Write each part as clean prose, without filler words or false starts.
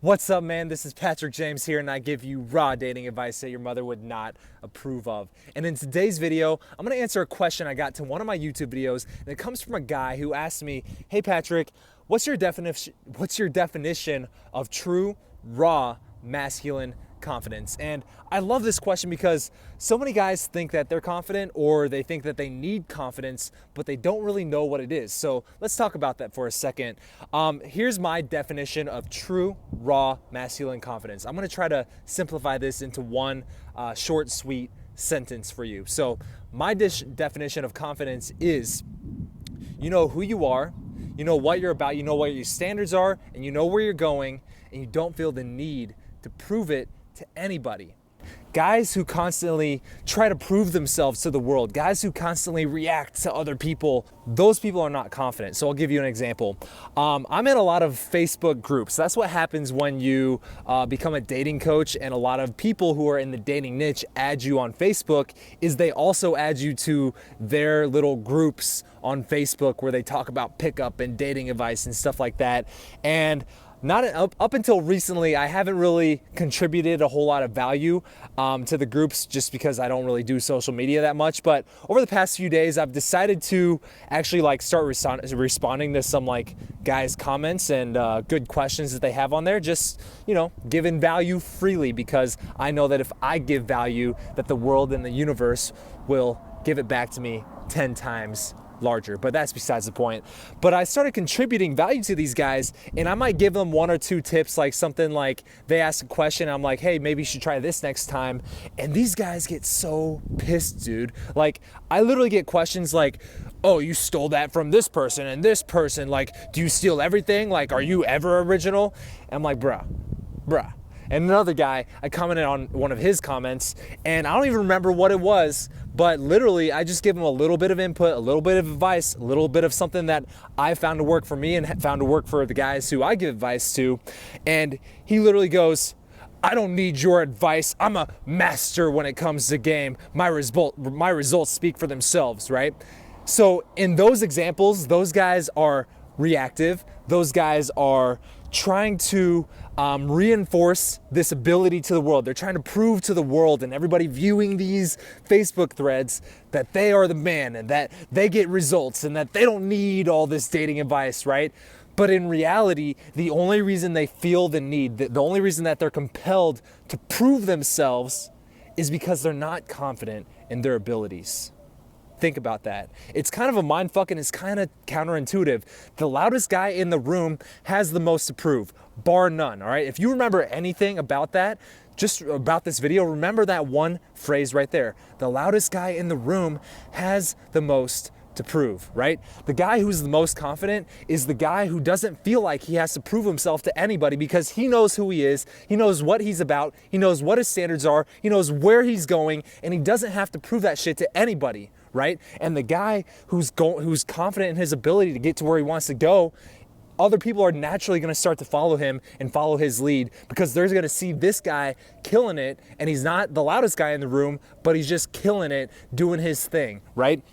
What's up, man? This is Patrick James here, and I give you raw dating advice that your mother would not approve of. And in today's video, I'm gonna answer a question I got to one of my YouTube videos, and it comes from a guy who asked me, "Hey Patrick, what's your definition of true, raw, masculine confidence?" And I love this question because so many guys think that they're confident or they think that they need confidence, but they don't really know what it is. So let's talk about that for a second. Here's my definition of true, raw, masculine confidence. I'm gonna try to simplify this into one short, sweet sentence for you. So my definition of confidence is, you know who you are, you know what you're about, you know what your standards are, and you know where you're going, and you don't feel the need to prove it to anybody. Guys who constantly try to prove themselves to the world, guys who constantly react to other people, those people are not confident. So I'll give you an example. I'm in a lot of Facebook groups. That's what happens when you become a dating coach, and a lot of people who are in the dating niche add you on Facebook, is they also add you to their little groups on Facebook where they talk about pickup and dating advice and stuff like that. And up until recently, I haven't really contributed a whole lot of value to the groups just because I don't really do social media that much. But over the past few days, I've decided to actually start responding to some guys' comments and good questions that they have on there. Just, giving value freely, because I know that if I give value, that the world and the universe will give it back to me 10 times larger. But that's besides the point. But I started contributing value to these guys, and I might give them one or two tips, like something like they ask a question, I'm like, hey, maybe you should try this next time. And these guys get so pissed, dude. I literally get questions like, oh, you stole that from this person and this person. Do you steal everything? Are you ever original? And I'm like, bruh. And another guy, I commented on one of his comments, and I don't even remember what it was, but literally I just give him a little bit of input, a little bit of advice, a little bit of something that I found to work for me and found to work for the guys who I give advice to. And he literally goes, I don't need your advice. I'm a master when it comes to game. My results speak for themselves, right? So in those examples, those guys are reactive. Those guys are trying to reinforce this ability to the world. They're trying to prove to the world and everybody viewing these Facebook threads that they are the man and that they get results and that they don't need all this dating advice, right? But in reality, the only reason they feel the need, the only reason that they're compelled to prove themselves is because they're not confident in their abilities. Think about that. It's kind of a mindfuck, and it's kind of counterintuitive. The loudest guy in the room has the most to prove, bar none, all right? If you remember anything about that, just about this video, remember that one phrase right there. The loudest guy in the room has the most to prove, right? The guy who's the most confident is the guy who doesn't feel like he has to prove himself to anybody, because he knows who he is, he knows what he's about, he knows what his standards are, he knows where he's going, and he doesn't have to prove that shit to anybody, right? And the guy who's confident in his ability to get to where he wants to go, other people are naturally going to start to follow him and follow his lead, because they're going to see this guy killing it, and he's not the loudest guy in the room, but he's just killing it, doing his thing, right?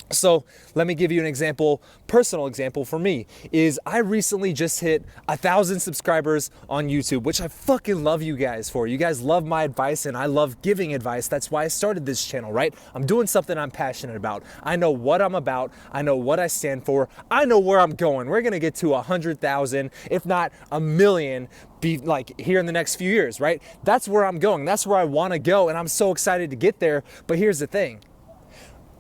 So let me give you an example, personal example for me, is I recently just hit 1,000 subscribers on YouTube, which I fucking love you guys for. You guys love my advice, and I love giving advice. That's why I started this channel, right? I'm doing something I'm passionate about. I know what I'm about. I know what I stand for. I know where I'm going. We're gonna get to 100,000, if not a million, here in the next few years, right? That's where I'm going. That's where I wanna go, and I'm so excited to get there. But here's the thing.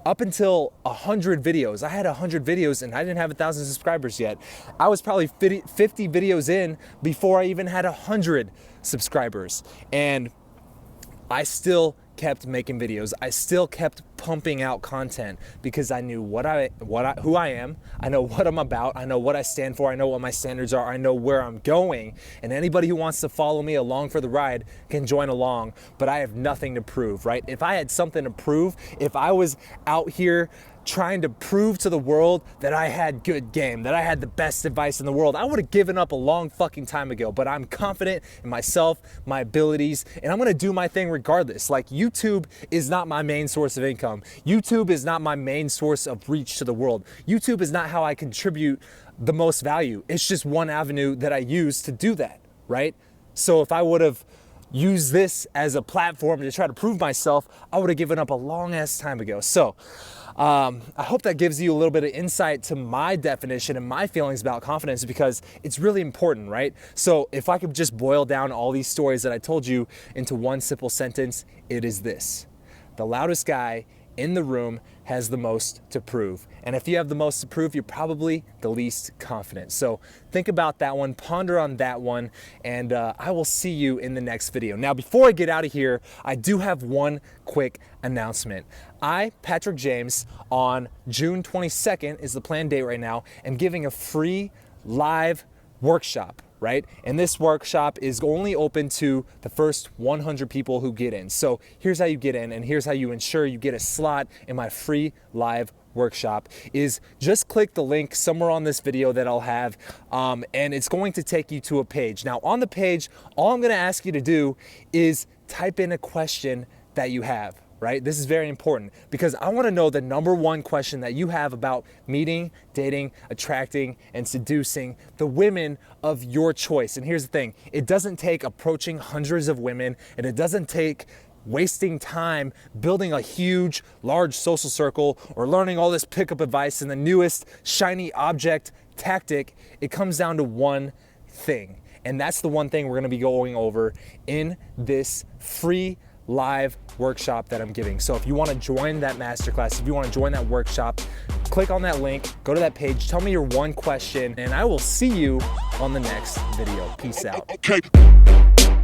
Up until 100 videos, I had 100 videos and I didn't have 1,000 subscribers yet. I was probably 50 videos in before I even had 100 subscribers. And I still kept making videos. I still kept pumping out content because I knew who I am. I know what I'm about. I know what I stand for. I know what my standards are. I know where I'm going. And anybody who wants to follow me along for the ride can join along, but I have nothing to prove, right? If I had something to prove, if I was out here trying to prove to the world that I had good game, that I had the best advice in the world, I would have given up a long fucking time ago. But I'm confident in myself, my abilities, and I'm gonna do my thing regardless. YouTube is not my main source of income. YouTube is not my main source of reach to the world. YouTube is not how I contribute the most value. It's just one avenue that I use to do that, right? So if I would have used this as a platform to try to prove myself, I would have given up a long ass time ago. So I hope that gives you a little bit of insight to my definition and my feelings about confidence, because it's really important, right? So if I could just boil down all these stories that I told you into one simple sentence, it is this: the loudest guy in the room has the most to prove. And if you have the most to prove, you're probably the least confident. So think about that one, ponder on that one, and I will see you in the next video. Now, before I get out of here, I do have one quick announcement. I, Patrick James, on June 22nd is the planned date right now, am giving a free live workshop, right? And this workshop is only open to the first 100 people who get in. So here's how you get in, and here's how you ensure you get a slot in my free live workshop. Is just click the link somewhere on this video that I'll have, and it's going to take you to a page. Now on the page, all I'm gonna ask you to do is type in a question that you have. Right? This is very important, because I want to know the number one question that you have about meeting, dating, attracting, and seducing the women of your choice. And here's the thing: it doesn't take approaching hundreds of women, and it doesn't take wasting time building a huge, large social circle or learning all this pickup advice and the newest shiny object tactic. It comes down to one thing. And that's the one thing we're going to be going over in this free live workshop that I'm giving. So if you want to join that masterclass, if you want to join that workshop, click on that link, go to that page, tell me your one question, and I will see you on the next video. Peace out. Okay.